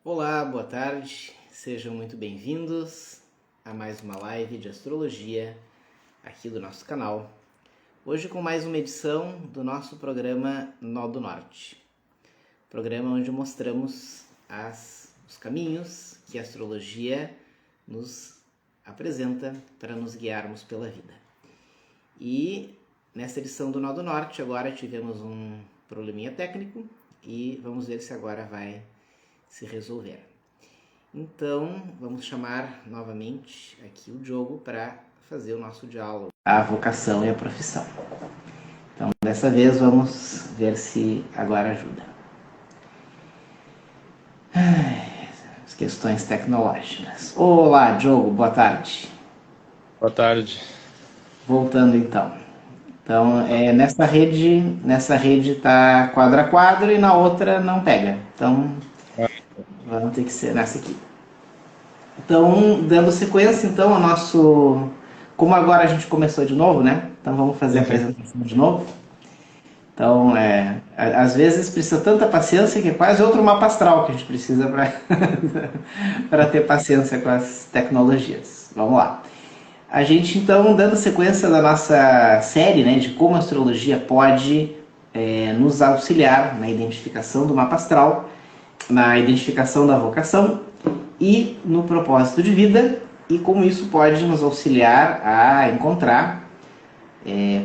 Olá, boa tarde, sejam muito bem-vindos a mais uma live de astrologia aqui do nosso canal. Hoje com mais uma edição do nosso programa Nó do Norte, programa onde mostramos os caminhos que a astrologia nos apresenta para nos guiarmos pela vida. E nessa edição do Nó do Norte agora tivemos um probleminha técnico e vamos ver se agora vai se resolver. Então, vamos chamar novamente aqui o Diogo para fazer o nosso diálogo. A vocação e a profissão. Então, dessa vez, vamos ver se agora ajuda. As questões tecnológicas. Olá, Diogo, boa tarde. Boa tarde. Voltando então. Então, nessa rede tá quadro a quadro e na outra não pega. Então, vamos ter que ser nessa aqui. Então, dando sequência, então, ao nosso... Como agora a gente começou de novo, né? Então, vamos fazer a apresentação de novo. Então, às vezes precisa tanta paciência que é quase outro mapa astral que a gente precisa para ter paciência com as tecnologias. Vamos lá. A gente, então, dando sequência da nossa série, né, de como a astrologia pode nos auxiliar na identificação do mapa astral, na identificação da vocação e no propósito de vida, e como isso pode nos auxiliar a encontrar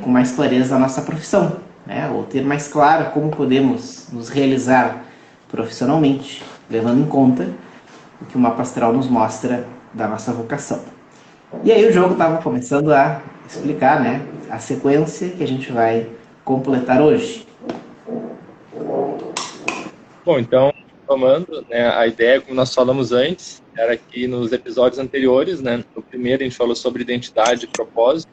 com mais clareza a nossa profissão, né? Ou ter mais claro como podemos nos realizar profissionalmente, levando em conta o que o mapa astral nos mostra da nossa vocação. E aí o jogo estava começando a explicar, né, a sequência que a gente vai completar hoje. Bom, então, tomando, né, a ideia, como nós falamos antes, era que nos episódios anteriores, né, no primeiro a gente falou sobre identidade e propósito,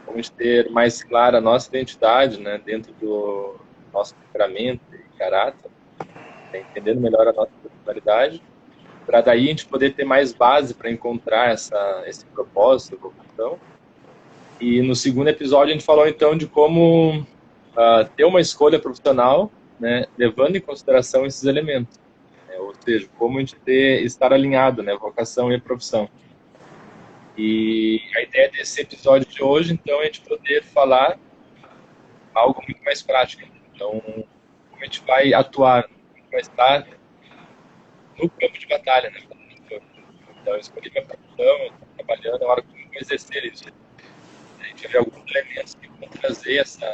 como a gente ter mais clara a nossa identidade, né, dentro do nosso temperamento e caráter, né, entendendo melhor a nossa personalidade, para daí a gente poder ter mais base para encontrar esse propósito, vocação. E no segundo episódio a gente falou então de como ter uma escolha profissional, né, levando em consideração esses elementos, né, ou seja, como a gente estar alinhado, né, vocação e profissão. E a ideia desse episódio de hoje, então, é a gente poder falar algo muito mais prático. Então, como a gente vai atuar, como a gente vai estar no campo de batalha, né? Então, eu escolhi minha profissão, eu estou trabalhando, é hora que eu vou exercer isso. A gente vê alguns elementos que vão trazer essa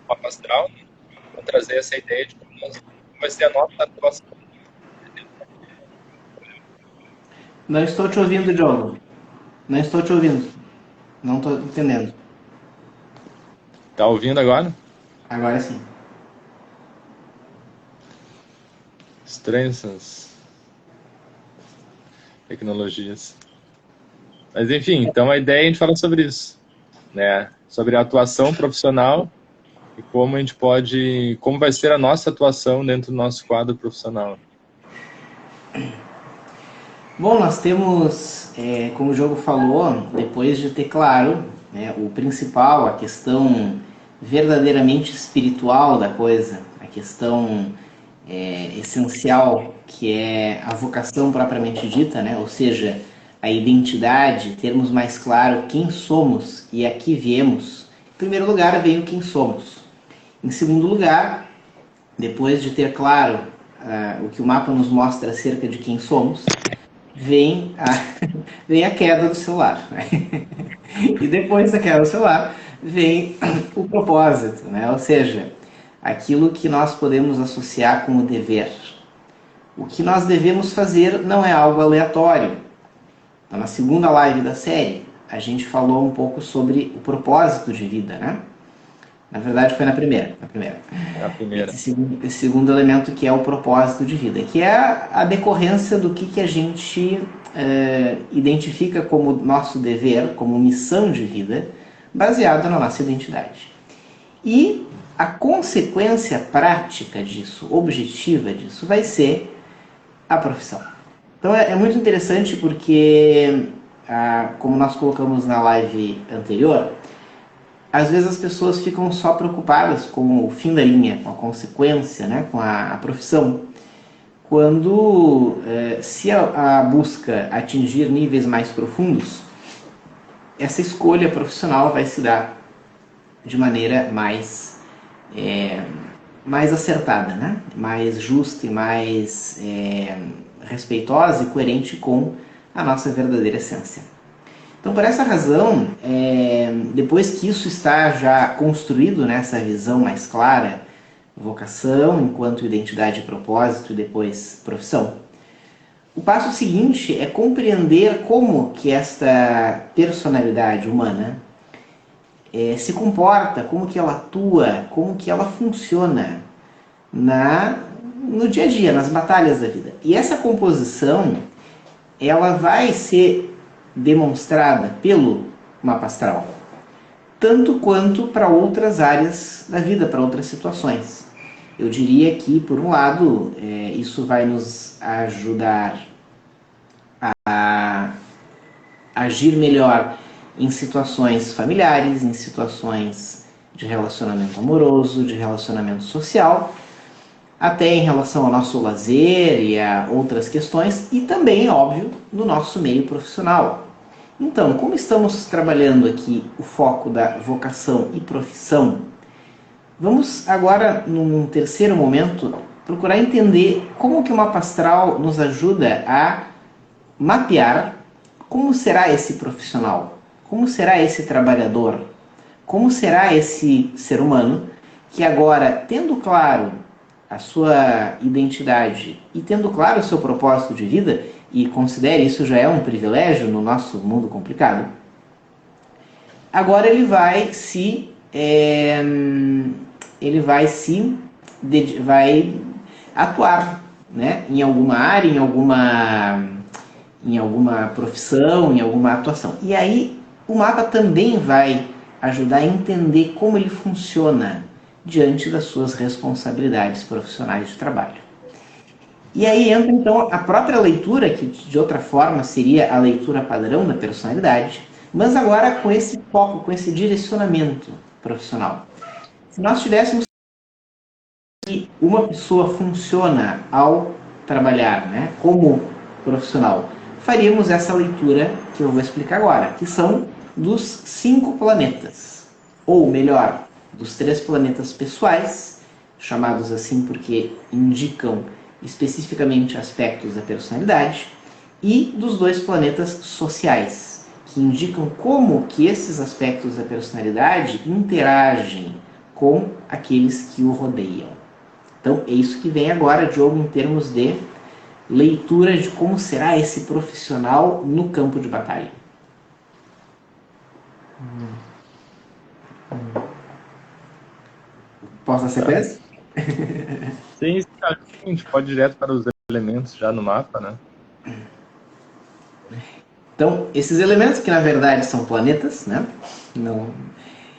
mapa astral, né? Vão trazer essa ideia de como vai ser a nossa atuação. Não estou te ouvindo, Diogo. Não estou te ouvindo. Não estou entendendo. Tá ouvindo agora? Agora sim. Estranhas essas tecnologias. Mas enfim, então a ideia é a gente falar sobre isso, né? Sobre a atuação profissional e como a gente pode, como vai ser a nossa atuação dentro do nosso quadro profissional. Bom, nós temos, como o jogo falou, depois de ter claro, né, o principal, a questão verdadeiramente espiritual da coisa, a questão essencial, que é a vocação propriamente dita, né, ou seja, a identidade, termos mais claro quem somos e a que viemos. Em primeiro lugar, veio quem somos. Em segundo lugar, depois de ter claro o que o mapa nos mostra acerca de quem somos, vem a queda do celular. Né? E depois da queda do celular, vem o propósito, né? Ou seja, aquilo que nós podemos associar com o dever. O que nós devemos fazer não é algo aleatório. Então, na segunda live da série, a gente falou um pouco sobre o propósito de vida, né? Na verdade, foi na primeira. Esse segundo elemento que é o propósito de vida, que é a decorrência do que a gente identifica como nosso dever, como missão de vida, baseado na nossa identidade. E a consequência prática disso, objetiva disso, vai ser a profissão. Então é muito interessante porque, como nós colocamos na live anterior, às vezes as pessoas ficam só preocupadas com o fim da linha, com a consequência, né? Com a profissão, quando, se a busca atingir níveis mais profundos, essa escolha profissional vai se dar de maneira mais acertada, né? Mais justa e mais respeitosa e coerente com a nossa verdadeira essência. Então, por essa razão, depois que isso está já construído, né, essa visão mais clara, vocação enquanto identidade e propósito e depois profissão, o passo seguinte é compreender como que esta personalidade humana se comporta, como que ela atua, como que ela funciona no dia a dia, nas batalhas da vida. E essa composição, ela vai ser demonstrada pelo mapa astral, tanto quanto para outras áreas da vida, para outras situações. Eu diria que, por um lado, isso vai nos ajudar a agir melhor em situações familiares, em situações de relacionamento amoroso, de relacionamento social, até em relação ao nosso lazer e a outras questões, e também, óbvio, no nosso meio profissional. Então, como estamos trabalhando aqui o foco da vocação e profissão, vamos agora, num terceiro momento, procurar entender como que o mapa astral nos ajuda a mapear como será esse profissional, como será esse trabalhador, como será esse ser humano que agora, tendo claro a sua identidade e tendo claro o seu propósito de vida, e considere isso já é um privilégio no nosso mundo complicado, agora ele vai atuar, né, em alguma área, em alguma profissão, em alguma atuação. E aí o mapa também vai ajudar a entender como ele funciona diante das suas responsabilidades profissionais de trabalho. E aí entra então a própria leitura, que de outra forma seria a leitura padrão da personalidade, mas agora com esse foco, com esse direcionamento profissional. Se nós tivéssemos que uma pessoa funciona ao trabalhar, né, como profissional, faríamos essa leitura que eu vou explicar agora, que são dos 5 planetas, ou melhor, dos 3 planetas pessoais, chamados assim porque indicam especificamente aspectos da personalidade, e dos 2 planetas sociais, que indicam como que esses aspectos da personalidade interagem com aqueles que o rodeiam. Então, é isso que vem agora, Diogo, em termos de leitura de como será esse profissional no campo de batalha. Posso dar sequência? Sim, a gente pode ir direto para os elementos já no mapa, né? Então, esses elementos que na verdade são planetas, né? Não,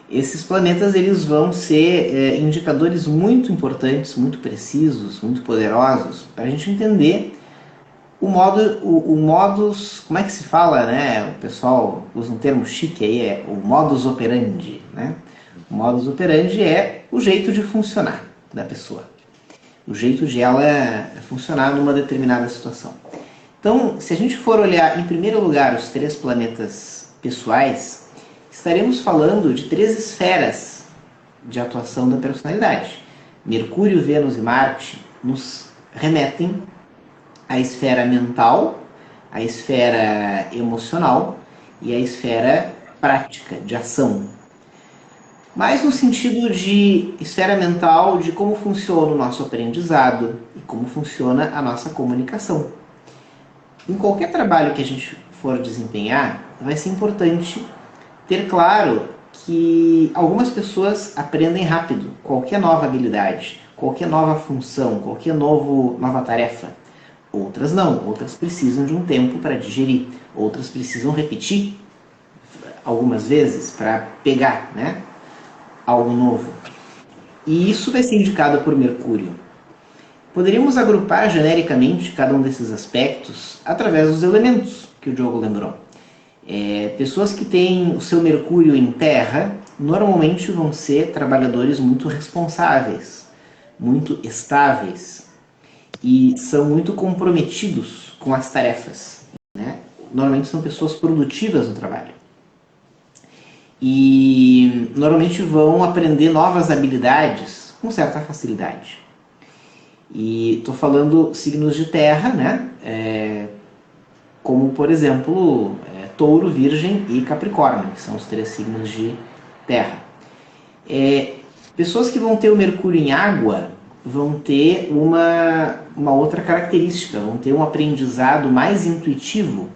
esses planetas eles vão ser indicadores muito importantes, muito precisos, muito poderosos para a gente entender o modus, como é que se fala, né? O pessoal usa um termo chique aí, é o modus operandi, né? O modus operandi é o jeito de funcionar da pessoa, o jeito de ela funcionar numa determinada situação. Então, se a gente for olhar em primeiro lugar os 3 planetas pessoais, estaremos falando de 3 esferas de atuação da personalidade. Mercúrio, Vênus e Marte nos remetem à esfera mental, à esfera emocional e à esfera prática, de ação. Mas no sentido de esfera mental, de como funciona o nosso aprendizado e como funciona a nossa comunicação. Em qualquer trabalho que a gente for desempenhar, vai ser importante ter claro que algumas pessoas aprendem rápido qualquer nova habilidade, qualquer nova função, qualquer nova tarefa. Outras não, outras precisam de um tempo para digerir, outras precisam repetir algumas vezes para pegar, né, algo novo. E isso vai ser indicado por Mercúrio. Poderíamos agrupar genericamente cada um desses aspectos através dos elementos que o Diogo lembrou. Pessoas que têm o seu Mercúrio em terra normalmente vão ser trabalhadores muito responsáveis, muito estáveis. e são muito comprometidos com as tarefas, né? Normalmente são pessoas produtivas no trabalho. E normalmente vão aprender novas habilidades com certa facilidade. E estou falando signos de terra, né? Como, por exemplo, Touro, Virgem e Capricórnio, que são os 3 signos de terra. Pessoas que vão ter o Mercúrio em água vão ter uma outra característica, vão ter um aprendizado mais intuitivo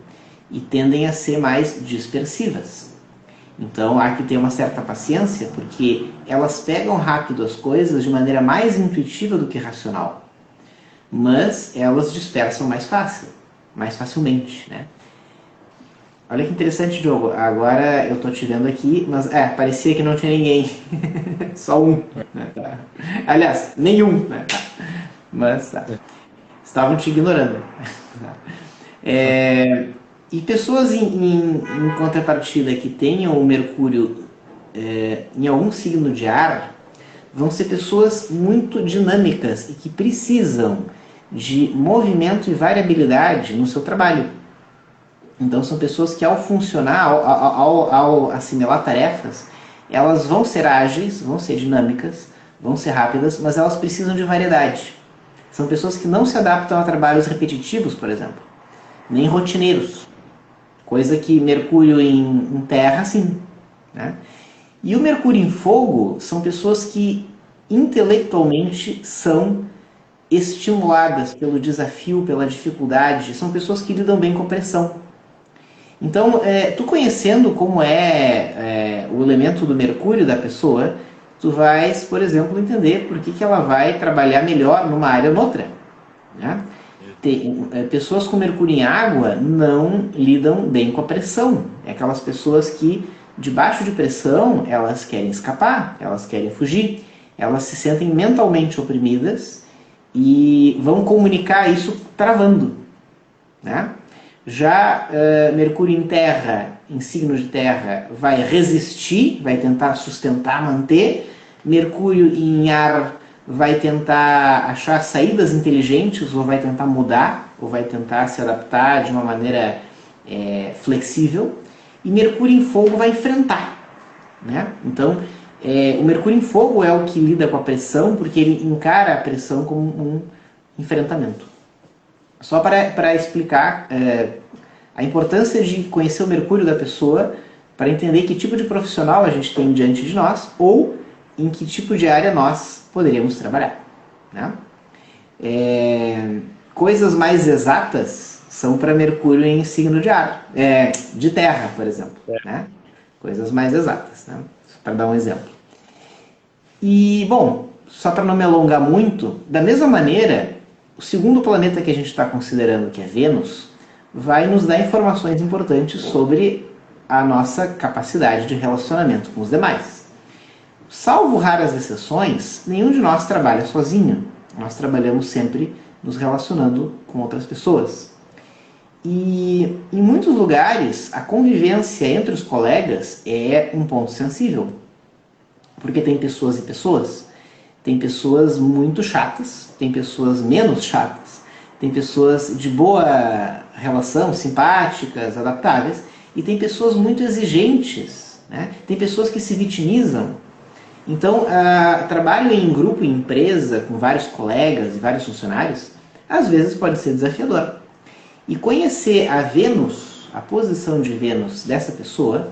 e tendem a ser mais dispersivas. Então há que ter uma certa paciência, porque elas pegam rápido as coisas de maneira mais intuitiva do que racional, mas elas dispersam mais facilmente, né? Olha que interessante, Diogo. Agora eu tô te vendo aqui, mas parecia que não tinha ninguém. Só um. Né? Tá. Aliás, nenhum. Né? Tá. Mas tá. Estavam te ignorando. E pessoas em contrapartida que tenham o Mercúrio em algum signo de ar vão ser pessoas muito dinâmicas e que precisam de movimento e variabilidade no seu trabalho. Então são pessoas que ao funcionar, ao assimilar tarefas, elas vão ser ágeis, vão ser dinâmicas, vão ser rápidas, mas elas precisam de variedade. São pessoas que não se adaptam a trabalhos repetitivos, por exemplo, nem rotineiros. Coisa que Mercúrio em terra, sim. Né? E o Mercúrio em fogo são pessoas que intelectualmente são estimuladas pelo desafio, pela dificuldade. São pessoas que lidam bem com pressão. Então, tu conhecendo como o elemento do Mercúrio da pessoa, tu vais, por exemplo, entender por que ela vai trabalhar melhor numa área ou noutra. Né? Pessoas com Mercúrio em água não lidam bem com a pressão. É aquelas pessoas que, debaixo de pressão, elas querem escapar, elas querem fugir, elas se sentem mentalmente oprimidas e vão comunicar isso travando. Né? Já Mercúrio em terra, em signo de terra, vai resistir, vai tentar sustentar, manter. Mercúrio em ar vai tentar achar saídas inteligentes, ou vai tentar mudar, ou vai tentar se adaptar de uma maneira flexível. E Mercúrio em fogo vai enfrentar. Né? Então, o Mercúrio em fogo é o que lida com a pressão, porque ele encara a pressão como um enfrentamento. Só para explicar a importância de conhecer o Mercúrio da pessoa, para entender que tipo de profissional a gente tem diante de nós, ou em que tipo de área nós poderíamos trabalhar. Né? Coisas mais exatas são para Mercúrio em signo de ar, de terra, por exemplo. Né? Coisas mais exatas, né? Para dar um exemplo. E, bom, só para não me alongar muito, da mesma maneira, o segundo planeta que a gente está considerando, que é Vênus, vai nos dar informações importantes sobre a nossa capacidade de relacionamento com os demais. Salvo raras exceções, nenhum de nós trabalha sozinho. Nós trabalhamos sempre nos relacionando com outras pessoas. E em muitos lugares, a convivência entre os colegas é um ponto sensível. Porque tem pessoas e pessoas. Tem pessoas muito chatas, tem pessoas menos chatas, tem pessoas de boa relação, simpáticas, adaptáveis, e tem pessoas muito exigentes, né? Tem pessoas que se vitimizam. Então, trabalho em grupo, em empresa, com vários colegas e vários funcionários, às vezes pode ser desafiador. E conhecer a Vênus, a posição de Vênus dessa pessoa,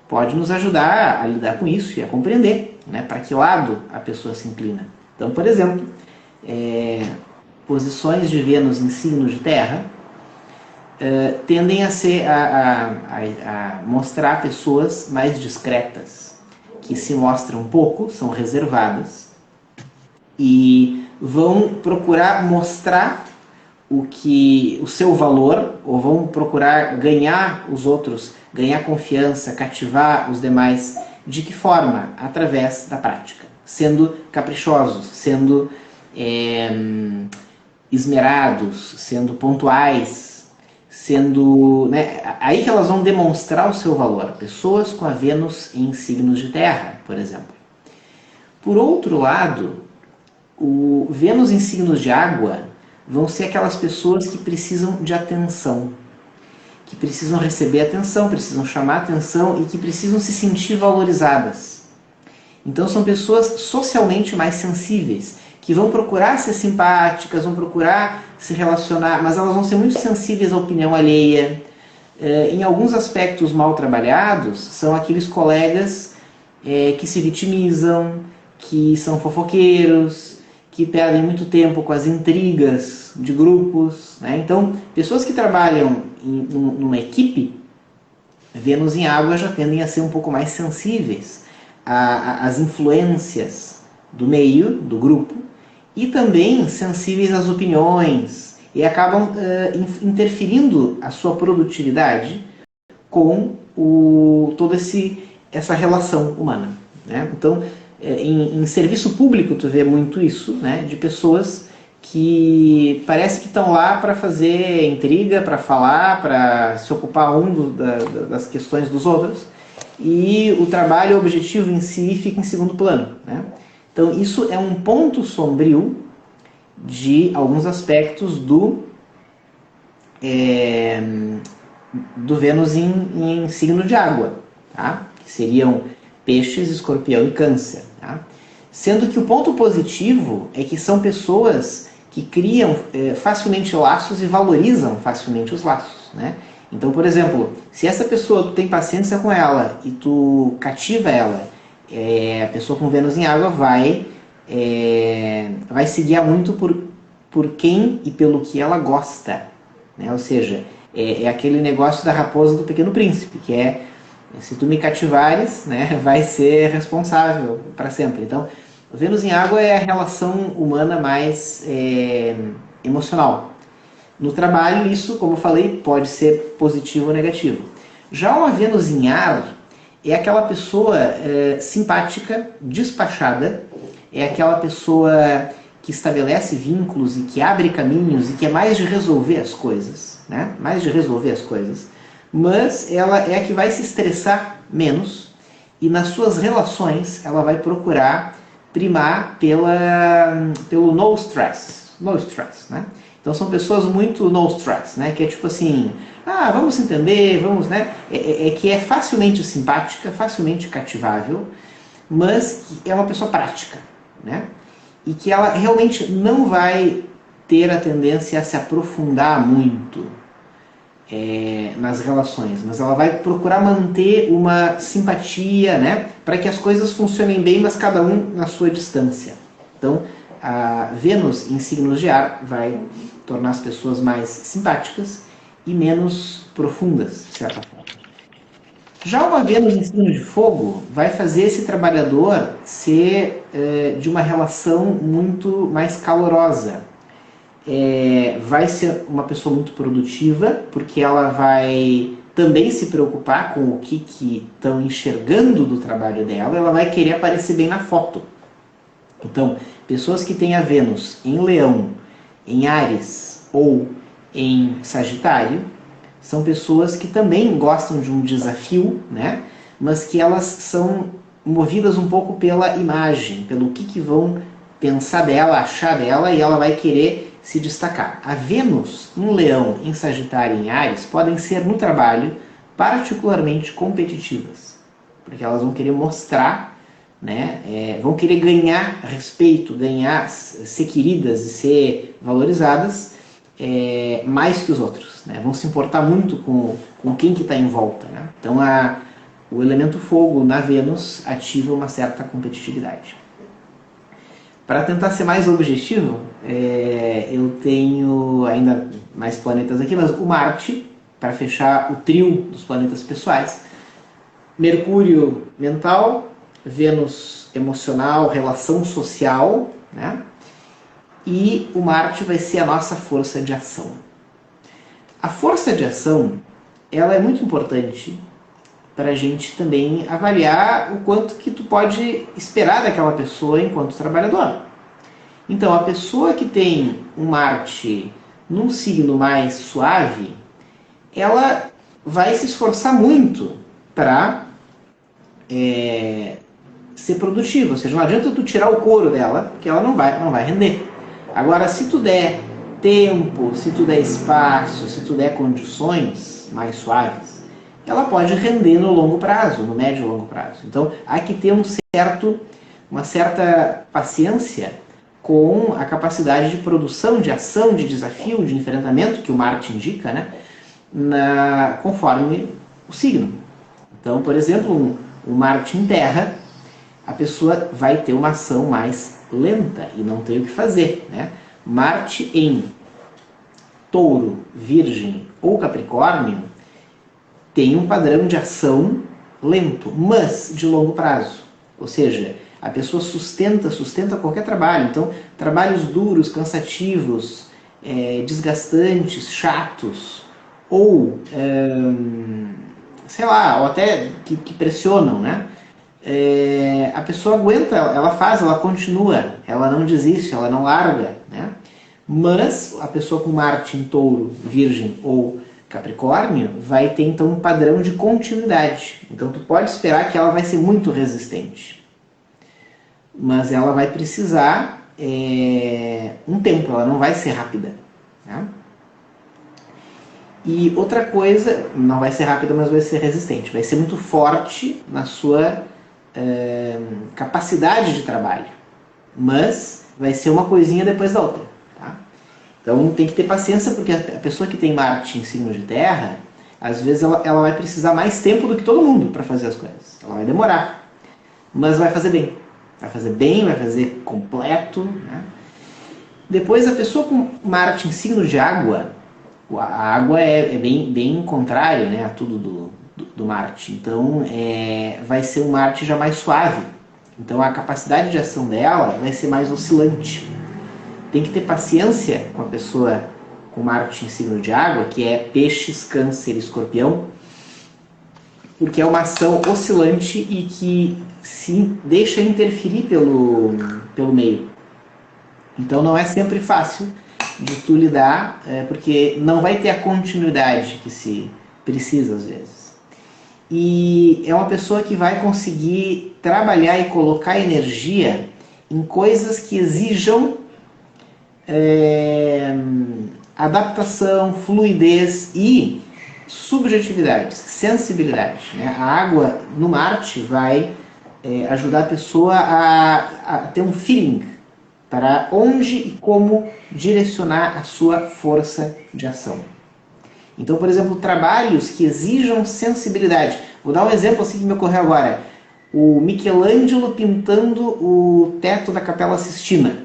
pode nos ajudar a lidar com isso e a compreender, né, para que lado a pessoa se inclina. Então, por exemplo, posições de Vênus em signos de terra tendem a mostrar pessoas mais discretas, que se mostram pouco, são reservadas e vão procurar mostrar o seu valor, ou vão procurar ganhar os outros, ganhar confiança, cativar os demais. De que forma? Através da prática, sendo caprichosos, sendo esmerados, sendo pontuais, sendo, né, aí que elas vão demonstrar o seu valor. Pessoas com a Vênus em signos de terra, por exemplo. Por outro lado, o Vênus em signos de água vão ser aquelas pessoas que precisam de atenção, que precisam receber atenção, precisam chamar atenção e que precisam se sentir valorizadas. Então são pessoas socialmente mais sensíveis, que vão procurar ser simpáticas, vão procurar se relacionar, mas elas vão ser muito sensíveis à opinião alheia. Em alguns aspectos mal trabalhados, são aqueles colegas que se vitimizam, que são fofoqueiros, que perdem muito tempo com as intrigas de grupos, né? Então, pessoas que trabalham numa equipe, Vênus em Água já tendem a ser um pouco mais sensíveis às influências do meio, do grupo, e também sensíveis às opiniões, e acabam interferindo a sua produtividade com toda essa relação humana, né? Então, em serviço público tu vê muito isso, né? De pessoas que parece que estão lá para fazer intriga, para falar, para se ocupar das questões dos outros, e o trabalho, o objetivo em si fica em segundo plano, né? Então isso é um ponto sombrio de alguns aspectos do Vênus em signo de água, tá? Que seriam Peixes, Escorpião e Câncer, tá? Sendo que o ponto positivo é que são pessoas que criam facilmente laços e valorizam facilmente os laços, né? Então, por exemplo, se essa pessoa, tu tem paciência com ela e tu cativa ela, a pessoa com Vênus em Água vai se guiar muito por quem e pelo que ela gosta, né? Ou seja, é aquele negócio da raposa do Pequeno Príncipe, que é, se tu me cativares, né, vai ser responsável para sempre. Então, Vênus em Água é a relação humana mais emocional. No trabalho, isso, como eu falei, pode ser positivo ou negativo. Já uma Vênus em Ar é aquela pessoa simpática, despachada, é aquela pessoa que estabelece vínculos e que abre caminhos e que é mais de resolver as coisas, né? Mais de resolver as coisas. Mas ela é a que vai se estressar menos e nas suas relações ela vai procurar primar pelo no stress, né? Então são pessoas muito no stress, né? Que é tipo assim, vamos entender, vamos, né? Que é facilmente simpática, facilmente cativável, mas que é uma pessoa prática, né? E que ela realmente não vai ter a tendência a se aprofundar muito nas relações, mas ela vai procurar manter uma simpatia, né? Para que as coisas funcionem bem, mas cada um na sua distância. Então, a Vênus em signos de ar vai tornar as pessoas mais simpáticas e menos profundas, de certa forma. Já uma Vênus em signo de fogo vai fazer esse trabalhador ser de uma relação muito mais calorosa. Vai ser uma pessoa muito produtiva, porque ela vai também se preocupar com o que estão enxergando do trabalho dela, ela vai querer aparecer bem na foto. Então, pessoas que têm a Vênus em Leão, em Áries ou em Sagitário, são pessoas que também gostam de um desafio, né? Mas que elas são movidas um pouco pela imagem, pelo que vão pensar dela, achar dela, e ela vai querer se destacar. A Vênus em Leão, em Sagitário e em Áries podem ser no trabalho particularmente competitivas, porque elas vão querer mostrar, né? Vão querer ganhar respeito, ser queridas e ser valorizadas mais que os outros, né? Vão se importar muito com quem que está em volta, né? Então o elemento fogo na Vênus ativa uma certa competitividade. Para tentar ser mais objetivo, eu tenho ainda mais planetas aqui, mas o Marte, para fechar o trio dos planetas pessoais. Mercúrio mental, Vênus emocional, relação social, né? E o Marte vai ser a nossa força de ação. A força de ação, ela é muito importante para a gente também avaliar o quanto que tu pode esperar daquela pessoa enquanto trabalhador. Então, a pessoa que tem um Marte num signo mais suave, ela vai se esforçar muito para ser produtiva. Ou seja, não adianta tu tirar o couro dela, porque ela não vai render. Agora, se tu der tempo, se tu der espaço, se tu der condições mais suaves, ela pode render no longo prazo, no médio e longo prazo. Então, há que ter uma certa paciência com a capacidade de produção, de ação, de desafio, de enfrentamento, que o Marte indica, né? Conforme o signo. Então, por exemplo, um Marte em Terra, a pessoa vai ter uma ação mais lenta e não tem o que fazer, né? Marte em Touro, Virgem ou Capricórnio tem um padrão de ação lento, mas de longo prazo. Ou seja, a pessoa sustenta qualquer trabalho. Então, trabalhos duros, cansativos, desgastantes, chatos, ou, sei lá, ou até que pressionam, né? A pessoa aguenta, ela faz, ela continua, ela não desiste, ela não larga, né? Mas a pessoa com Marte em Touro, Virgem ou Capricórnio vai ter então um padrão de continuidade. Então tu pode esperar que ela vai ser muito resistente, mas ela vai precisar um tempo, ela não vai ser rápida, né? E outra coisa, não vai ser rápida, mas vai ser resistente, vai ser muito forte na sua capacidade de trabalho, mas vai ser uma coisinha depois da outra, tá? Então tem que ter paciência, porque a pessoa que tem Marte em signo de Terra, às vezes ela vai precisar mais tempo do que todo mundo para fazer as coisas. Ela vai demorar, mas vai fazer bem. Vai fazer bem, vai fazer completo, né? Depois a pessoa com Marte em signo de água, a água é bem contrário, né, a tudo do Marte. Então vai ser um Marte já mais suave. Então a capacidade de ação dela vai ser mais oscilante. Tem que ter paciência com a pessoa com Marte em signo de água, que é Peixes, Câncer e Escorpião, porque é uma ação oscilante e que se deixa interferir pelo meio. Então não é sempre fácil de tu lidar, porque não vai ter a continuidade que se precisa às vezes. E é uma pessoa que vai conseguir trabalhar e colocar energia em coisas que exijam adaptação, fluidez e subjetividade, sensibilidade, né? A água no Marte vai ajudar a pessoa a ter um feeling para onde e como direcionar a sua força de ação. Então, por exemplo, trabalhos que exijam sensibilidade. Vou dar um exemplo assim que me ocorreu agora. O Michelangelo pintando o teto da Capela Sistina.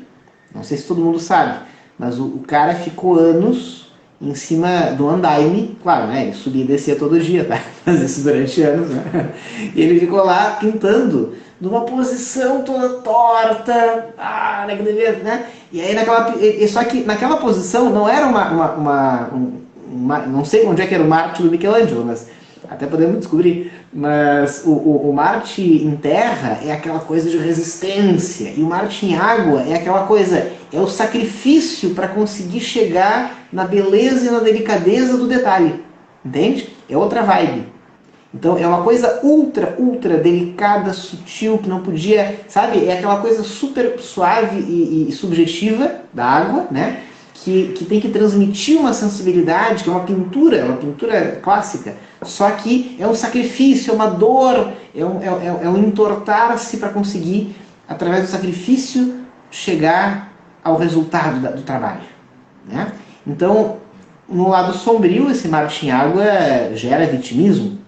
Não sei se todo mundo sabe, mas o cara ficou anos em cima do andaime. Claro, né? Ele subia e descia todo dia, tá? Fazia isso durante anos, né? E ele ficou lá pintando numa posição toda torta, né? E aí só que naquela posição não era não sei onde é que era o Marte do Michelangelo, mas até podemos descobrir. Mas o Marte em Terra é aquela coisa de resistência, e o Marte em água é aquela coisa, é o sacrifício para conseguir chegar na beleza e na delicadeza do detalhe, entende? É outra vibe. Então é uma coisa ultra delicada, sutil, que não podia, sabe? É aquela coisa super suave e subjetiva da água, né? Que tem que transmitir uma sensibilidade, que é uma pintura clássica, só que é um sacrifício, é uma dor, é um entortar-se para conseguir, através do sacrifício, chegar ao resultado do trabalho, né? Então, no lado sombrio, esse Marte em água gera vitimismo,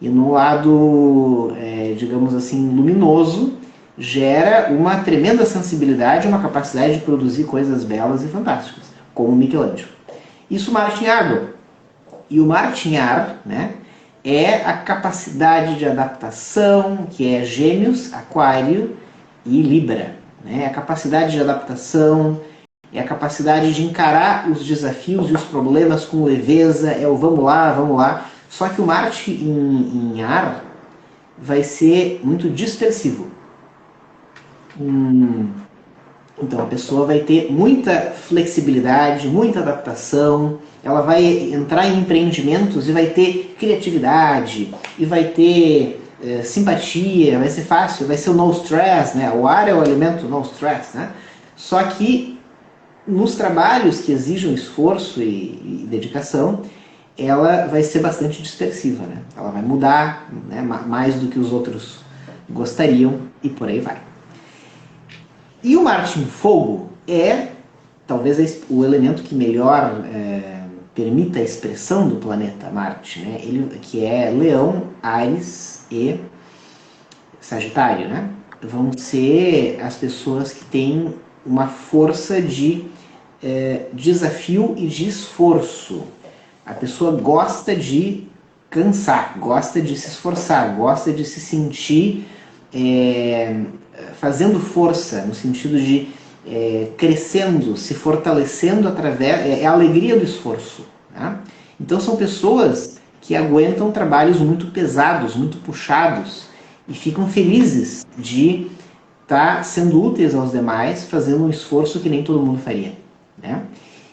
e no lado, digamos assim, luminoso, gera uma tremenda sensibilidade, uma capacidade de produzir coisas belas e fantásticas, como o Michelangelo. Isso Marte em água. E o Marte em ar, né, é a capacidade de adaptação, que é Gêmeos, Aquário e Libra, né? A capacidade de adaptação, é a capacidade de encarar os desafios e os problemas com leveza, é o vamos lá. Só que o Marte em ar vai ser muito dispersivo. Então a pessoa vai ter muita flexibilidade, muita adaptação, ela vai entrar em empreendimentos e vai ter criatividade, e vai ter simpatia, vai ser fácil, vai ser o no stress, né? O ar é o elemento no stress, né? Só que nos trabalhos que exijam esforço e dedicação, ela vai ser bastante dispersiva, né? Ela vai mudar, né, mais do que os outros gostariam e por aí vai. E o Marte em Fogo é talvez o elemento que melhor permita a expressão do planeta Marte, né? Ele, que é Leão, Áries e Sagitário, né? Vão ser as pessoas que têm uma força de desafio e de esforço. A pessoa gosta de cansar, gosta de se esforçar, gosta de se sentir fazendo força, no sentido de crescendo, se fortalecendo através... É a alegria do esforço. Né? Então são pessoas que aguentam trabalhos muito pesados, muito puxados, e ficam felizes de estar sendo úteis aos demais, fazendo um esforço que nem todo mundo faria. Né?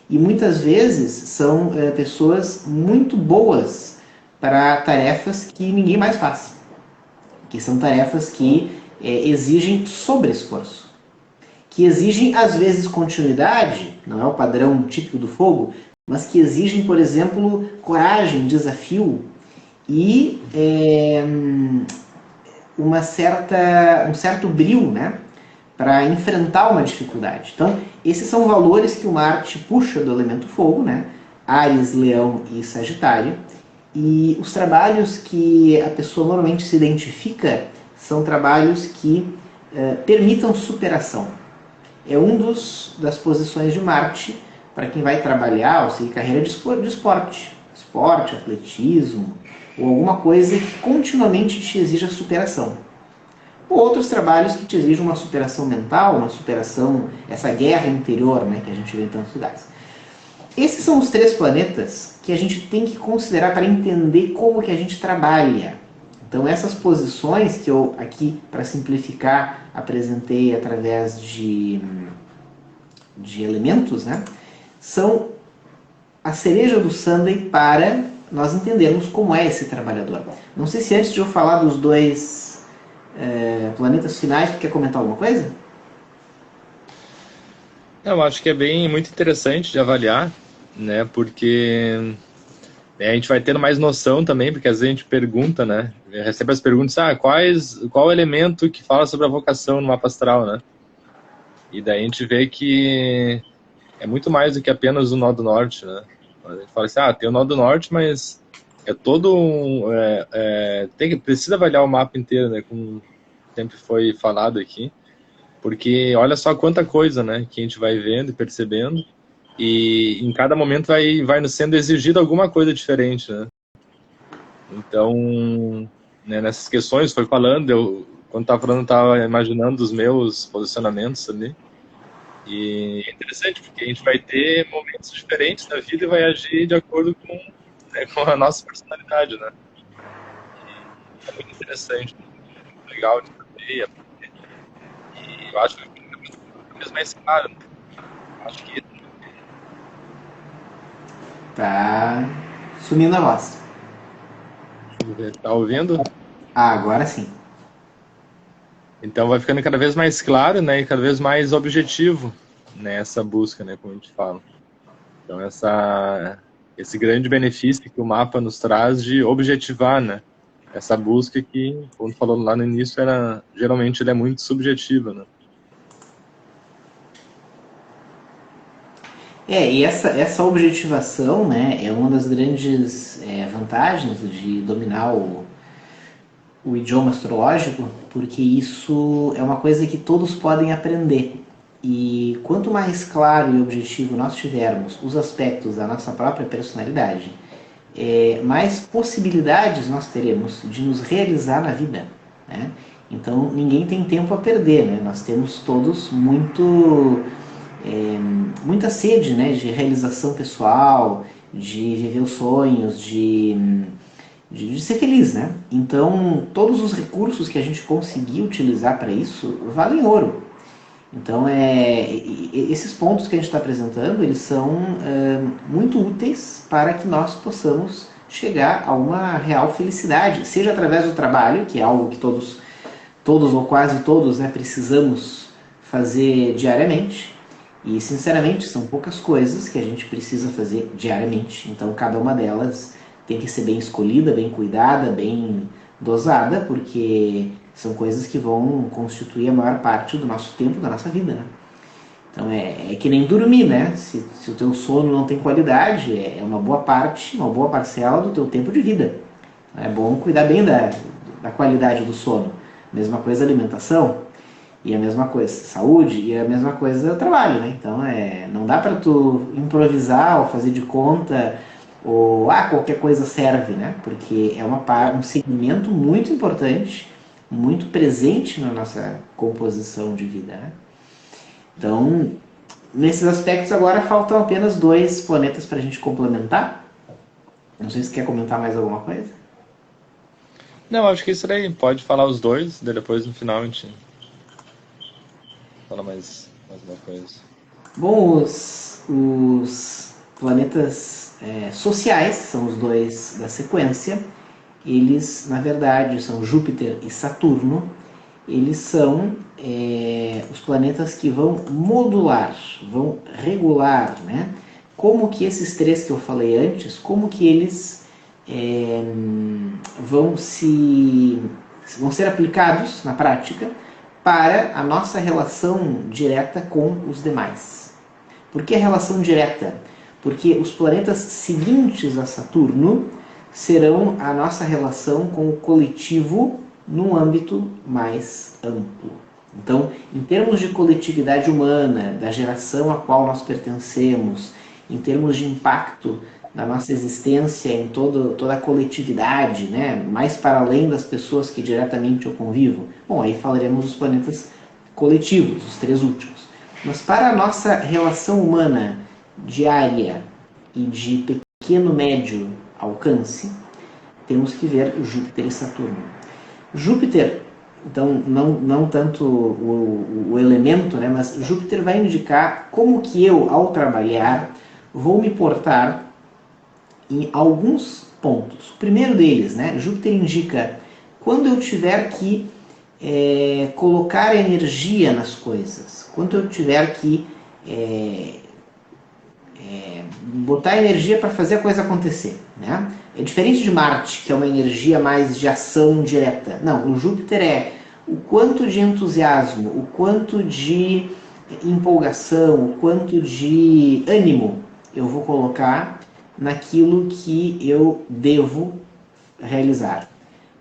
E muitas vezes são pessoas muito boas para tarefas que ninguém mais faz, que são tarefas que exigem sobre-esforço, que exigem às vezes continuidade, não é o padrão típico do fogo, mas que exigem, por exemplo, coragem, desafio e um certo brio, né, para enfrentar uma dificuldade. Então, esses são valores que o Marte puxa do elemento fogo, né? Áries, Leão e Sagitário. E os trabalhos que a pessoa normalmente se identifica são trabalhos que permitam superação. É das posições de Marte para quem vai trabalhar ou seguir carreira de esporte, atletismo, ou alguma coisa que continuamente te exija superação. Ou outros trabalhos que te exigem uma superação mental, uma superação, essa guerra interior, né, que a gente vê em tantos lugares. Esses são os 3 planetas que a gente tem que considerar para entender como que a gente trabalha. Então essas posições que eu aqui, para simplificar, apresentei através de elementos, né, são a cereja do sundae para nós entendermos como é esse trabalhador. Não sei se antes de eu falar dos 2 planetas finais, tu quer comentar alguma coisa? Eu acho que é muito interessante de avaliar, né? Porque a gente vai tendo mais noção também, porque às vezes a gente pergunta, né? Recebe as perguntas, qual o elemento que fala sobre a vocação no mapa astral, né? E daí a gente vê que é muito mais do que apenas o nó do norte, né? A gente fala assim, tem o nó do norte, mas é todo precisa avaliar o mapa inteiro, né? Como sempre foi falado aqui, porque olha só quanta coisa, né? Que a gente vai vendo e percebendo, e em cada momento vai nos sendo exigido alguma coisa diferente, né? Então, né, nessas questões, foi falando, quando estava falando, estava imaginando os meus posicionamentos ali. E é interessante, porque a gente vai ter momentos diferentes na vida e vai agir de acordo com a nossa personalidade, né? E é muito interessante, muito legal de saber. E eu acho que fica cada vez mais claro, né? Acho que Tá sumindo a voz. tá ouvindo? Agora sim. Então vai ficando cada vez mais claro, né, e cada vez mais objetivo nessa busca, né, como a gente fala. Então esse grande benefício que o mapa nos traz de objetivar, né, essa busca que, como falou lá no início, geralmente ela é muito subjetiva, né. E essa objetivação, né, é uma das grandes vantagens de dominar o idioma astrológico, porque isso é uma coisa que todos podem aprender. E quanto mais claro e objetivo nós tivermos os aspectos da nossa própria personalidade, mais possibilidades nós teremos de nos realizar na vida. Né? Então ninguém tem tempo a perder, né? Nós temos todos muita sede, né, de realização pessoal, de viver os sonhos, de ser feliz, né? Então, todos os recursos que a gente conseguir utilizar para isso valem ouro. Então, esses pontos que a gente está apresentando, eles são muito úteis para que nós possamos chegar a uma real felicidade, seja através do trabalho, que é algo que todos ou quase todos, né, precisamos fazer diariamente, E, sinceramente, são poucas coisas que a gente precisa fazer diariamente. Então, cada uma delas tem que ser bem escolhida, bem cuidada, bem dosada, porque são coisas que vão constituir a maior parte do nosso tempo, da nossa vida, né? Então, é que nem dormir, né? Se o teu sono não tem qualidade, é uma boa parte, uma boa parcela do teu tempo de vida. É bom cuidar bem da qualidade do sono. Mesma coisa a alimentação, e a mesma coisa saúde, e a mesma coisa o trabalho, né? Então, não dá para tu improvisar ou fazer de conta, ou qualquer coisa serve, né? Porque é um segmento muito importante, muito presente na nossa composição de vida, né? Então, nesses aspectos agora faltam apenas 2 planetas para a gente complementar. Não sei se você quer comentar mais alguma coisa. Não, acho que isso daí. Pode falar os dois, daí depois no final a gente fala mais uma coisa. Bom, os planetas sociais, são os 2 da sequência, eles, na verdade, são Júpiter e Saturno. Eles são os planetas que vão modular, vão regular, né? Como que esses 3 que eu falei antes, como que eles vão ser aplicados na prática para a nossa relação direta com os demais. Por que a relação direta? Porque os planetas seguintes a Saturno serão a nossa relação com o coletivo num âmbito mais amplo. Então, em termos de coletividade humana, da geração a qual nós pertencemos, em termos de impacto da nossa existência em toda a coletividade, né? Mais para além das pessoas que diretamente eu convivo, bom, aí falaremos dos planetas coletivos, os 3 últimos. Mas para a nossa relação humana diária e de pequeno, médio alcance, temos que ver Júpiter e Saturno. Júpiter, então, não tanto o elemento, né, mas Júpiter vai indicar como que eu, ao trabalhar, vou me portar em alguns pontos. O primeiro deles, né, Júpiter indica quando eu tiver que colocar energia nas coisas, quando eu tiver que botar energia para fazer a coisa acontecer, né? É diferente de Marte, que é uma energia mais de ação direta. Não, o Júpiter é o quanto de entusiasmo, o quanto de empolgação, o quanto de ânimo eu vou colocar naquilo que eu devo realizar.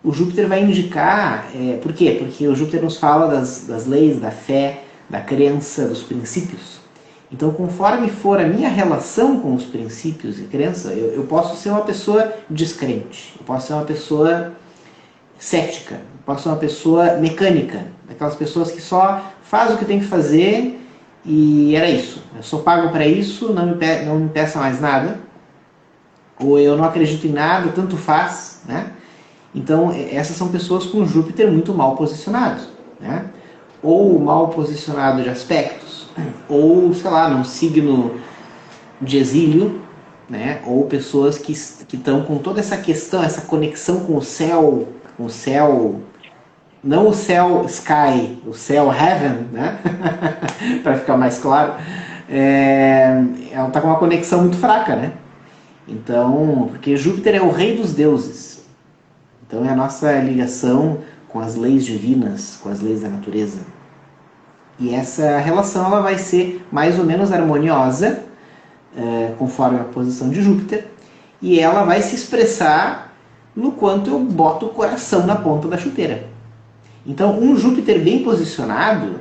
O Júpiter vai indicar, por quê? Porque o Júpiter nos fala das leis, da fé, da crença, dos princípios. Então, conforme for a minha relação com os princípios e crença, eu posso ser uma pessoa descrente, eu posso ser uma pessoa cética, eu posso ser uma pessoa mecânica, daquelas pessoas que só faz o que tem que fazer e era isso. Eu sou pago para isso, não me peça mais nada, ou eu não acredito em nada, tanto faz, né? Então, essas são pessoas com Júpiter muito mal posicionado, né? Ou mal posicionado de aspectos, ou, sei lá, num signo de exílio, né? Ou pessoas que estão com toda essa questão, essa conexão com o céu, não o céu sky, o céu heaven, né? Para ficar mais claro, ela está com uma conexão muito fraca, né? Então, porque Júpiter é o rei dos deuses, então é a nossa ligação com as leis divinas, com as leis da natureza. E essa relação ela vai ser mais ou menos harmoniosa, conforme a posição de Júpiter, e ela vai se expressar no quanto eu boto o coração na ponta da chuteira. Então, um Júpiter bem posicionado,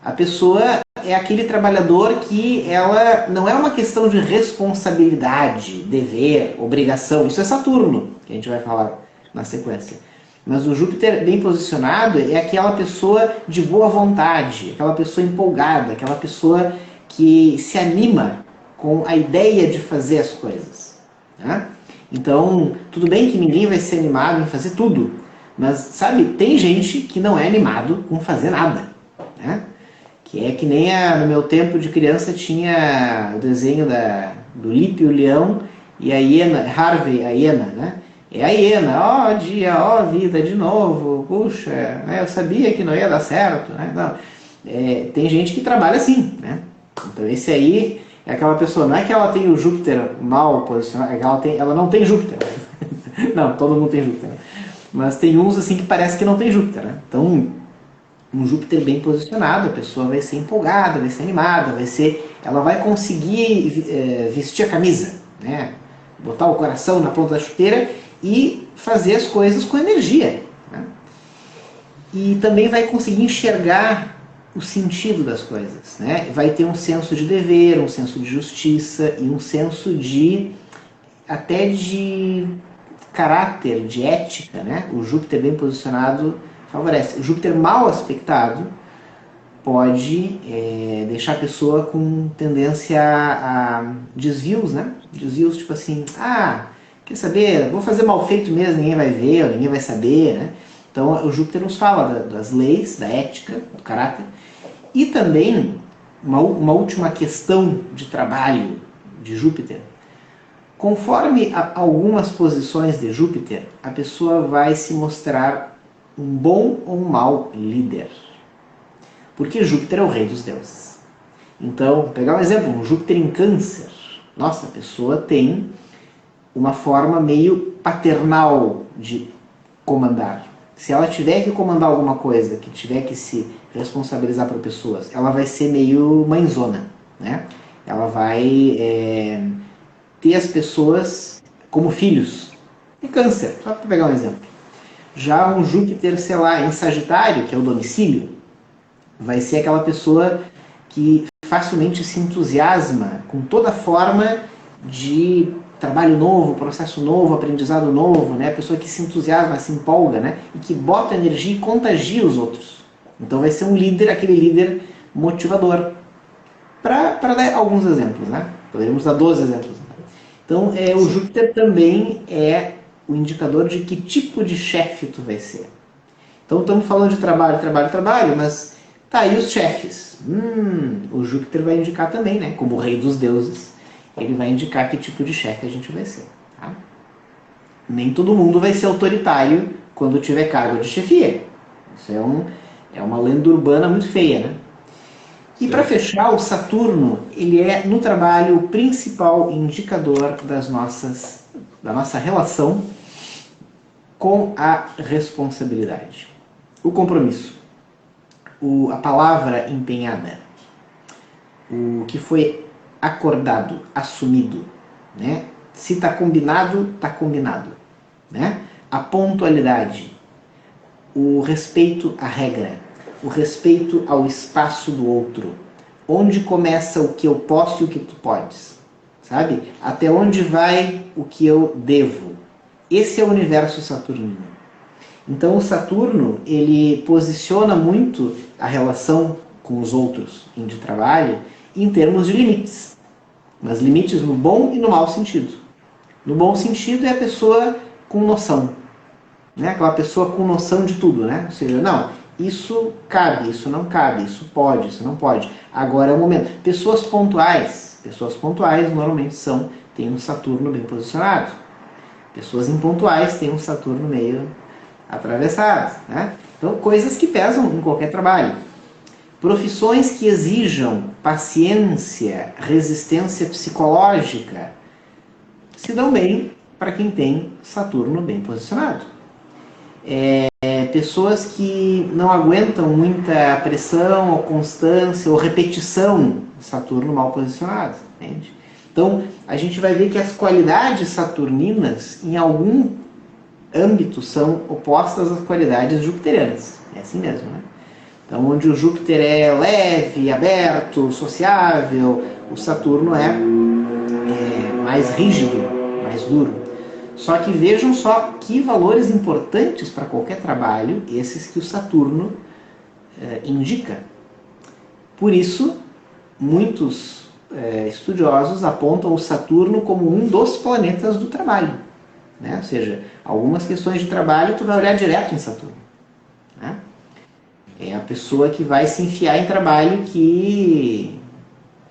a pessoa é aquele trabalhador que ela não é uma questão de responsabilidade, dever, obrigação. Isso é Saturno, que a gente vai falar na sequência. Mas o Júpiter bem posicionado é aquela pessoa de boa vontade, aquela pessoa empolgada, aquela pessoa que se anima com a ideia de fazer as coisas, né? Então, tudo bem que ninguém vai ser animado em fazer tudo, mas, sabe, tem gente que não é animado com fazer nada, né? Que é que nem no meu tempo de criança tinha o desenho do Lipe, o leão, e a hiena, Harvey, a hiena, né? É a hiena, ó dia, ó vida, de novo, puxa, né? Eu sabia que não ia dar certo, né? Não, tem gente que trabalha assim, né? Então esse aí é aquela pessoa, não é que ela tem o Júpiter mal posicionado, é que ela não tem Júpiter. Não, todo mundo tem Júpiter. Mas tem uns assim que parece que não tem Júpiter, né? Então, um Júpiter bem posicionado, a pessoa vai ser empolgada, vai ser animada, ela vai conseguir vestir a camisa, né? Botar o coração na ponta da chuteira e fazer as coisas com energia, né? E também vai conseguir enxergar o sentido das coisas, né? Vai ter um senso de dever, um senso de justiça e um senso até de caráter, de ética, né? O Júpiter bem posicionado favorece. O Júpiter mal aspectado pode deixar a pessoa com tendência a desvios, né? Desvios tipo assim, quer saber, vou fazer mal feito mesmo, ninguém vai ver, ninguém vai saber, né? Então o Júpiter nos fala das leis, da ética, do caráter. E também, uma última questão de trabalho de Júpiter. Conforme algumas posições de Júpiter, a pessoa vai se mostrar um bom ou um mau líder. Porque Júpiter é o rei dos deuses. Então, pegar um exemplo, um Júpiter em Câncer. Nossa, a pessoa tem uma forma meio paternal de comandar. Se ela tiver que comandar alguma coisa, que tiver que se responsabilizar por pessoas, ela vai ser meio mãezona, né? Ela vai ter as pessoas como filhos. E Câncer, só para pegar um exemplo. Já um Júpiter, sei lá, em Sagitário, que é o domicílio, vai ser aquela pessoa que facilmente se entusiasma com toda forma de trabalho novo, processo novo, aprendizado novo, né? A pessoa que se entusiasma, se empolga, né? E que bota energia e contagia os outros. Então vai ser um líder, aquele líder motivador. Para dar alguns exemplos, né? Poderíamos dar 12 exemplos. Então, o Júpiter também é o indicador de que tipo de chefe tu vai ser. Então, estamos falando de trabalho, trabalho, trabalho, mas tá aí os chefes. O Júpiter vai indicar também, né? Como o rei dos deuses, ele vai indicar que tipo de chefe a gente vai ser. Tá? Nem todo mundo vai ser autoritário quando tiver cargo de chefia. Isso é uma lenda urbana muito feia, né? E para fechar, o Saturno, ele é no trabalho o principal indicador da nossa relação com a responsabilidade. O compromisso, a palavra empenhada, o que foi acordado, assumido, né? Se está combinado, está combinado, né? A pontualidade, o respeito à regra, o respeito ao espaço do outro, onde começa o que eu posso e o que tu podes, sabe? Até onde vai o que eu devo. Esse é o universo saturnino. Então o Saturno, ele posiciona muito a relação com os outros de trabalho em termos de limites. Mas limites no bom e no mau sentido. No bom sentido é a pessoa com noção. Né? Aquela pessoa com noção de tudo, né? Ou seja, não, isso cabe, isso não cabe, isso pode, isso não pode. Agora é o momento. Pessoas pontuais normalmente têm um Saturno bem posicionado. Pessoas impontuais têm um Saturno meio atravessado, né? Então, coisas que pesam em qualquer trabalho. Profissões que exijam paciência, resistência psicológica, se dão bem para quem tem Saturno bem posicionado. Pessoas que não aguentam muita pressão, ou constância, ou repetição, Saturno mal posicionado. Entende? Então, a gente vai ver que as qualidades saturninas, em algum âmbito, são opostas às qualidades jupiterianas. É assim mesmo, né? Então, onde o Júpiter é leve, aberto, sociável, o Saturno é mais rígido, mais duro. Só que vejam só que valores importantes para qualquer trabalho, esses que o Saturno indica. Por isso, muitos estudiosos apontam o Saturno como um dos planetas do trabalho. Né? Ou seja, algumas questões de trabalho tu vai olhar direto em Saturno. Né? É a pessoa que vai se enfiar em trabalho que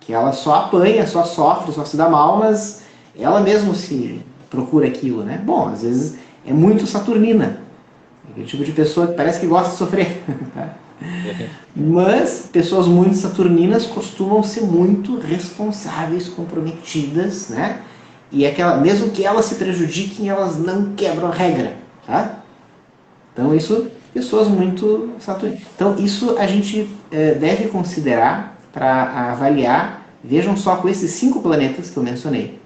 ela só apanha, só sofre, só se dá mal, mas ela mesma se procura aquilo, né? Bom, às vezes é muito saturnina. Aquele tipo de pessoa que parece que gosta de sofrer. Mas pessoas muito saturninas costumam ser muito responsáveis, comprometidas, né? E mesmo que elas se prejudiquem, elas não quebram a regra, tá? Então isso, pessoas muito saturninas. Então isso a gente deve considerar para avaliar, vejam só com esses 5 planetas que eu mencionei,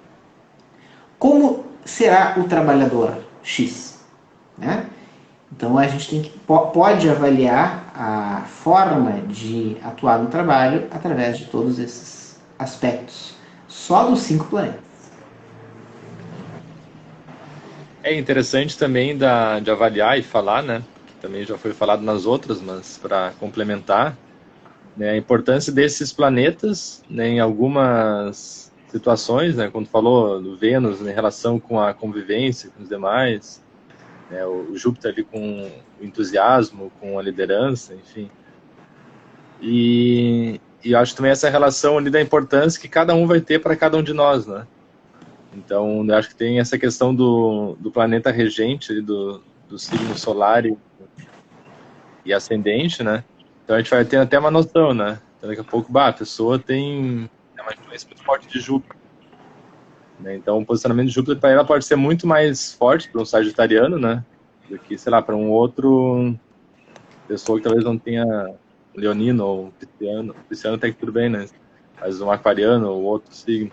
como será o trabalhador X, né? Então a gente pode avaliar a forma de atuar no trabalho através de todos esses aspectos, só dos 5 planetas. É interessante também de avaliar e falar, né? Que também já foi falado nas outras, mas para complementar, né, a importância desses planetas, né, em algumas situações, né? Quando falou do Vênus em relação com a convivência com os demais, né, o Júpiter ali com o entusiasmo, com a liderança, enfim. E acho também essa relação ali da importância que cada um vai ter para cada um de nós, né? Então, eu acho que tem essa questão do planeta regente, ali, do signo solar e ascendente, né? Então, a gente vai ter até uma noção, né? Então, daqui a pouco, a pessoa tem uma influência muito forte de Júpiter, né? Então, o posicionamento de Júpiter para ela pode ser muito mais forte para um sagitariano, né? Do que, sei lá, para um outro pessoa que talvez não tenha leonino ou pisciano. Pisciano até que tudo bem, né? Mas um aquariano ou outro signo.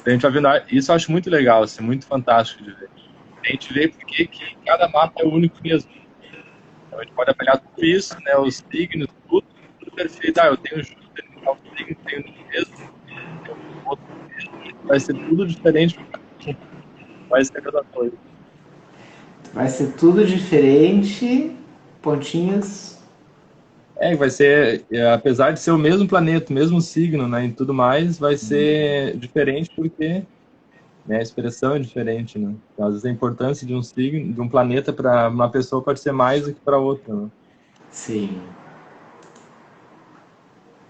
A gente vai vendo, isso eu acho muito legal, assim, muito fantástico de ver. A gente vê porque que cada mapa é único mesmo. Então a gente pode avaliar tudo isso, né, os signos, tudo perfeito. Eu tenho Júpiter em tal signo, tenho no mesmo, tenho outro mesmo. Vai ser tudo diferente, vai ser a mesma coisa. Vai ser tudo diferente, pontinhos. Vai ser, apesar de ser o mesmo planeta, o mesmo signo, né, e tudo mais, vai ser diferente porque, né, a expressão é diferente, né? Então, às vezes a importância de um signo, de um planeta para uma pessoa pode ser mais do que para outra, né? Sim.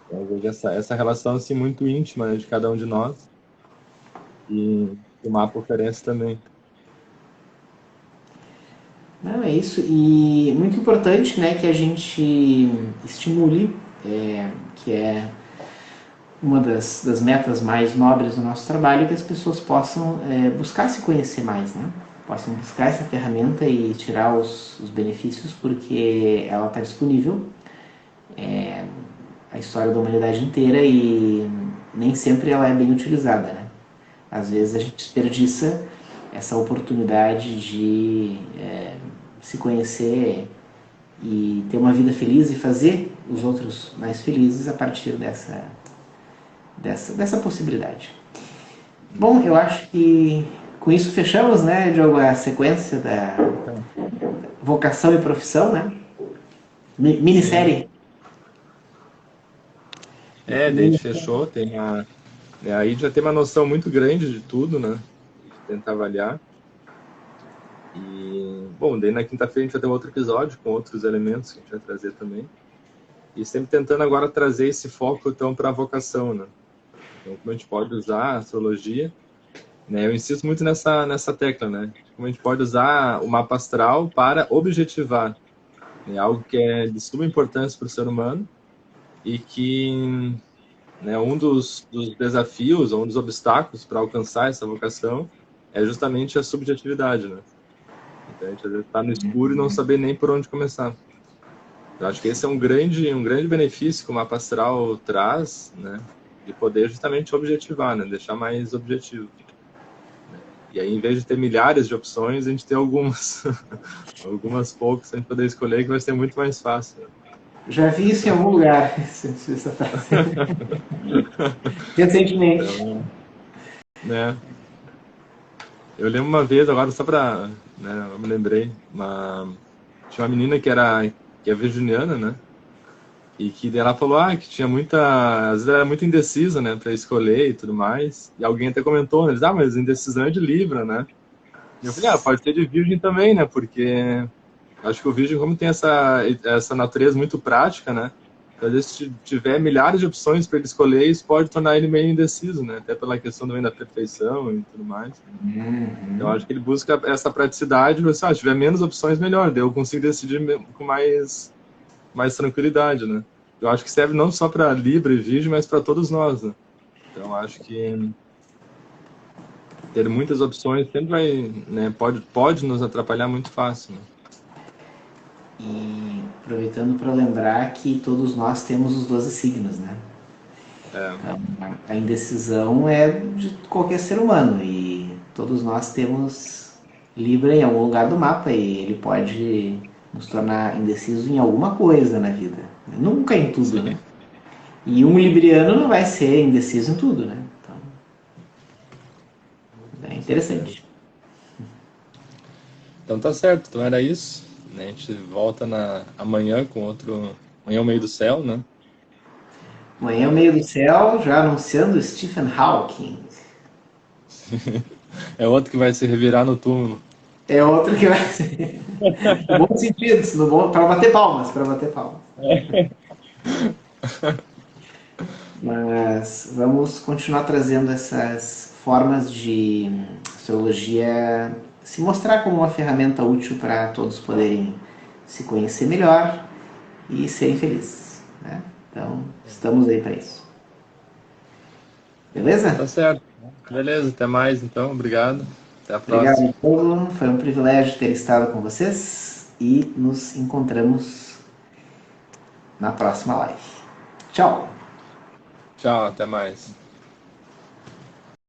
Então, eu vejo essa relação assim muito íntima, né, de cada um de nós e o mapa oferece também. Não, é isso. E muito importante, né, que a gente estimule, que é uma das metas mais nobres do nosso trabalho, que as pessoas possam buscar se conhecer mais, né? Possam buscar essa ferramenta e tirar os benefícios, porque ela está disponível, a história da humanidade inteira, e nem sempre ela é bem utilizada, né? Às vezes a gente desperdiça essa oportunidade de se conhecer e ter uma vida feliz e fazer os outros mais felizes a partir dessa possibilidade. Bom, eu acho que com isso fechamos, né, Diogo, a sequência da vocação e profissão, né? Minissérie. Daí a gente fechou, aí já tem uma noção muito grande de tudo, né? De tentar avaliar. E, bom, daí na quinta-feira a gente vai ter outro episódio com outros elementos que a gente vai trazer também. E sempre tentando agora trazer esse foco, então, para a vocação, né? Então, como a gente pode usar a astrologia, né? Eu insisto muito nessa tecla, né? Como a gente pode usar o mapa astral para objetivar, né? Algo que é de suma importância para o ser humano e que, né, um dos desafios, ou um dos obstáculos para alcançar essa vocação é justamente a subjetividade, né? Então, a gente às vezes está no escuro e não saber nem por onde começar. Eu acho que esse é um grande benefício que o mapa astral traz, né? De poder justamente objetivar, né? Deixar mais objetivo. E aí, em vez de ter milhares de opções, a gente tem algumas, algumas poucas para a gente poder escolher, que vai ser muito mais fácil. Já vi isso em algum lugar, essa frase. Recentemente. Então, né? Eu lembro uma vez, agora só para, né, eu me lembrei, tinha uma menina que é virginiana, né? E que ela falou que tinha às vezes era muito indecisa, né, para escolher e tudo mais. E alguém até comentou, né, mas indecisão é de Libra, né? E eu falei, pode ser de Virgem também, né? Porque acho que o Virgem, como tem essa natureza muito prática, né? Então, às vezes, se tiver milhares de opções para ele escolher, isso pode tornar ele meio indeciso, né? Até pela questão também da perfeição e tudo mais. Então, acho que ele busca essa praticidade, se tiver menos opções, melhor. Daí eu consigo decidir com mais mais tranquilidade, né? Eu acho que serve não só para Libra e Virgem, mas para todos nós, né? Então, acho que ter muitas opções sempre vai, né, pode nos atrapalhar muito fácil, né? E aproveitando para lembrar que todos nós temos os 12 signos, né? É, Então, a indecisão é de qualquer ser humano e todos nós temos Libra em algum lugar do mapa e ele pode nos tornar indecisos em alguma coisa na vida. Nunca em tudo, né? sim, E um libriano não vai ser indeciso em tudo, né? Então, é com certeza. interessante. Então tá certo, então era isso, né? A gente volta amanhã com outro. Amanhã é o meio do céu, né? Amanhã, o meio do céu, já anunciando Stephen Hawking. É outro que vai se revirar no túmulo. É outro que vai ser. No bom sentido, no bom, para bater palmas, para bater palmas. Mas vamos continuar trazendo essas formas de astrologia se mostrar como uma ferramenta útil para todos poderem se conhecer melhor e serem felizes. Né? Então, estamos aí para isso. Então tá Beleza? certo. Beleza, até mais então. Obrigado. Até a próxima. Obrigado, povo. Foi um privilégio ter estado com vocês e nos encontramos na próxima live. Tchau! Tchau, até mais.